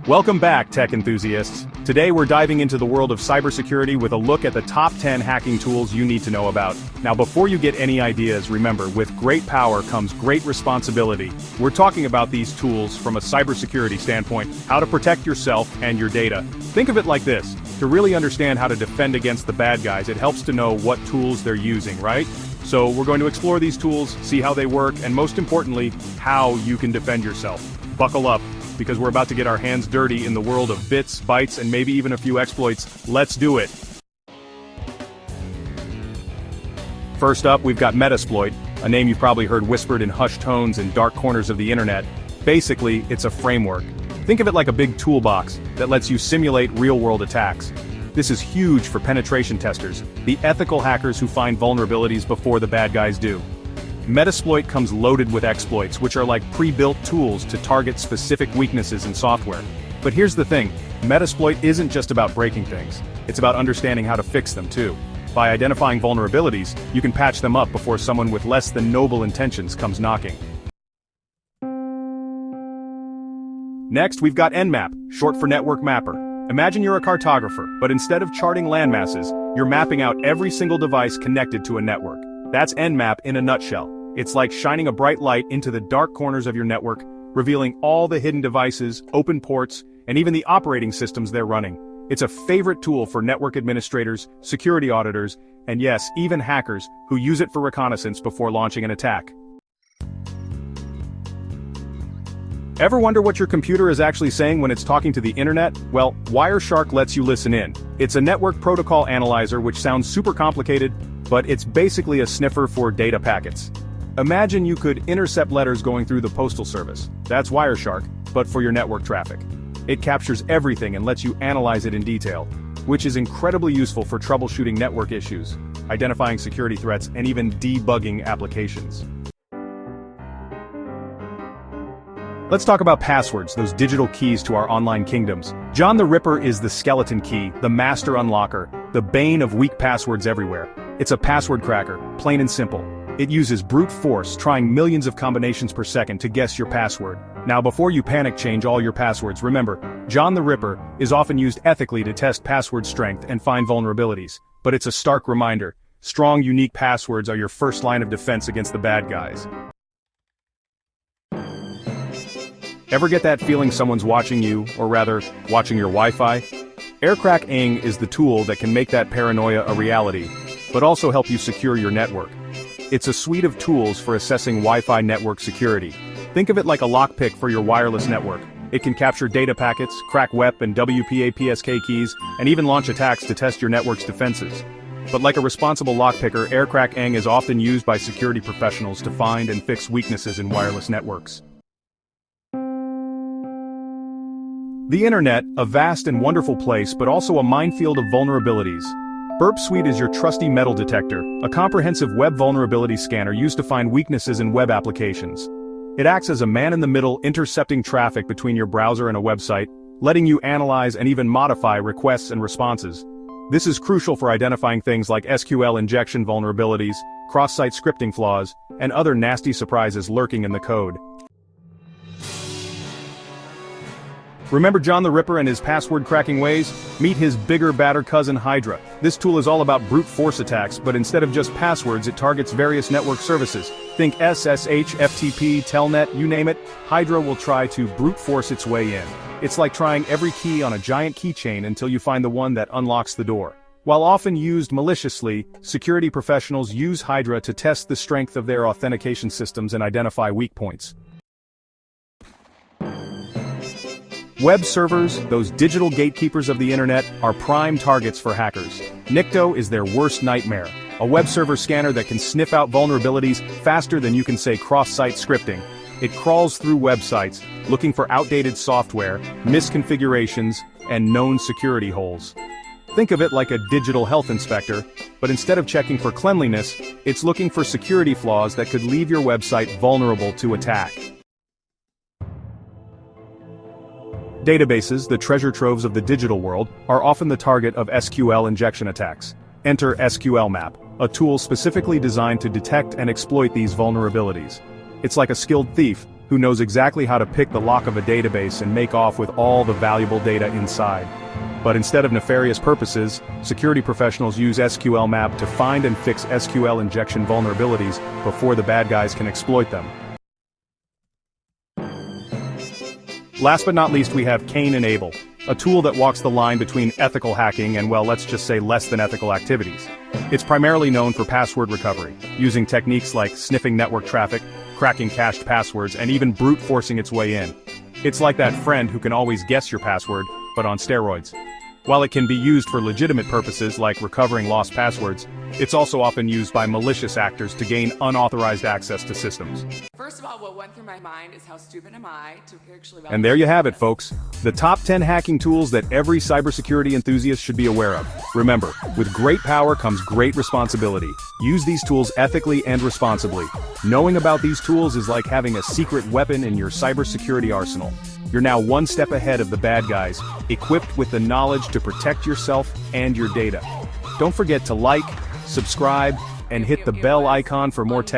Welcome back, tech enthusiasts. Today we're diving into the world of cybersecurity with a look at the top 10 hacking tools you need to know about. Now before you get any ideas, remember, with great power comes great responsibility. We're talking about these tools from a cybersecurity standpoint, how to protect yourself and your data. Think of it like this: to really understand how to defend against the bad guys, it helps to know what tools they're using, right? So we're going to explore these tools, see how they work, and most importantly, how you can defend yourself. Buckle up, because we're about to get our hands dirty in the world of bits, bytes, and maybe even a few exploits. Let's do it! First up, we've got Metasploit, a name you've probably heard whispered in hushed tones in dark corners of the internet. Basically, it's a framework. Think of it like a big toolbox that lets you simulate real-world attacks. This is huge for penetration testers, the ethical hackers who find vulnerabilities before the bad guys do. Metasploit comes loaded with exploits, which are like pre-built tools to target specific weaknesses in software. But here's the thing, Metasploit isn't just about breaking things, it's about understanding how to fix them too. By identifying vulnerabilities, you can patch them up before someone with less than noble intentions comes knocking. Next, we've got Nmap, short for Network Mapper. Imagine you're a cartographer, but instead of charting landmasses, you're mapping out every single device connected to a network. That's Nmap in a nutshell. It's like shining a bright light into the dark corners of your network, revealing all the hidden devices, open ports, and even the operating systems they're running. It's a favorite tool for network administrators, security auditors, and yes, even hackers, who use it for reconnaissance before launching an attack. Ever wonder what your computer is actually saying when it's talking to the internet? Well, Wireshark lets you listen in. It's a network protocol analyzer which sounds super complicated, but it's basically a sniffer for data packets. Imagine you could intercept letters going through the postal service. That's Wireshark, but for your network traffic. It captures everything and lets you analyze it in detail, which is incredibly useful for troubleshooting network issues, identifying security threats, and even debugging applications. Let's talk about passwords, those digital keys to our online kingdoms. John the Ripper is the skeleton key, the master unlocker, the bane of weak passwords everywhere. It's a password cracker, plain and simple. It uses brute force, trying millions of combinations per second to guess your password. Now before you panic change all your passwords, remember, John the Ripper is often used ethically to test password strength and find vulnerabilities. But it's a stark reminder, strong, unique passwords are your first line of defense against the bad guys. Ever get that feeling someone's watching you, or rather, watching your Wi-Fi? Aircrack-ing is the tool that can make that paranoia a reality, but also help you secure your network. It's a suite of tools for assessing Wi-Fi network security. Think of it like a lockpick for your wireless network. It can capture data packets, crack WEP and WPA-PSK keys, and even launch attacks to test your network's defenses. But like a responsible lockpicker, Aircrack-ing is often used by security professionals to find and fix weaknesses in wireless networks. The internet, a vast and wonderful place, but also a minefield of vulnerabilities. Burp Suite is your trusty metal detector, a comprehensive web vulnerability scanner used to find weaknesses in web applications. It acts as a man-in-the-middle, intercepting traffic between your browser and a website, letting you analyze and even modify requests and responses. This is crucial for identifying things like SQL injection vulnerabilities, cross-site scripting flaws, and other nasty surprises lurking in the code. Remember John the Ripper and his password-cracking ways? Meet his bigger, badder cousin Hydra. This tool is all about brute force attacks, but instead of just passwords, it targets various network services. Think SSH, FTP, Telnet, you name it. Hydra will try to brute force its way in. It's like trying every key on a giant keychain until you find the one that unlocks the door. While often used maliciously, security professionals use Hydra to test the strength of their authentication systems and identify weak points. Web servers, those digital gatekeepers of the internet, are prime targets for hackers. Nikto is their worst nightmare. A web server scanner that can sniff out vulnerabilities faster than you can say cross-site scripting. It crawls through websites, looking for outdated software, misconfigurations, and known security holes. Think of it like a digital health inspector, but instead of checking for cleanliness, it's looking for security flaws that could leave your website vulnerable to attack. Databases, the treasure troves of the digital world, are often the target of SQL injection attacks. Enter SQL Map, a tool specifically designed to detect and exploit these vulnerabilities. It's like a skilled thief, who knows exactly how to pick the lock of a database and make off with all the valuable data inside. But instead of nefarious purposes, security professionals use SQL Map to find and fix SQL injection vulnerabilities before the bad guys can exploit them. Last but not least, we have Cain and Abel, a tool that walks the line between ethical hacking and, well, let's just say less than ethical activities. It's primarily known for password recovery, using techniques like sniffing network traffic, cracking cached passwords, and even brute forcing its way in. It's like that friend who can always guess your password, but on steroids. While it can be used for legitimate purposes like recovering lost passwords, it's also often used by malicious actors to gain unauthorized access to systems. First of all, what went through my mind is how stupid am I to actually... And there you have it, folks. The top 10 hacking tools that every cybersecurity enthusiast should be aware of. Remember, with great power comes great responsibility. Use these tools ethically and responsibly. Knowing about these tools is like having a secret weapon in your cybersecurity arsenal. You're now one step ahead of the bad guys, equipped with the knowledge to protect yourself and your data. Don't forget to like, subscribe, and hit the bell icon for more tech.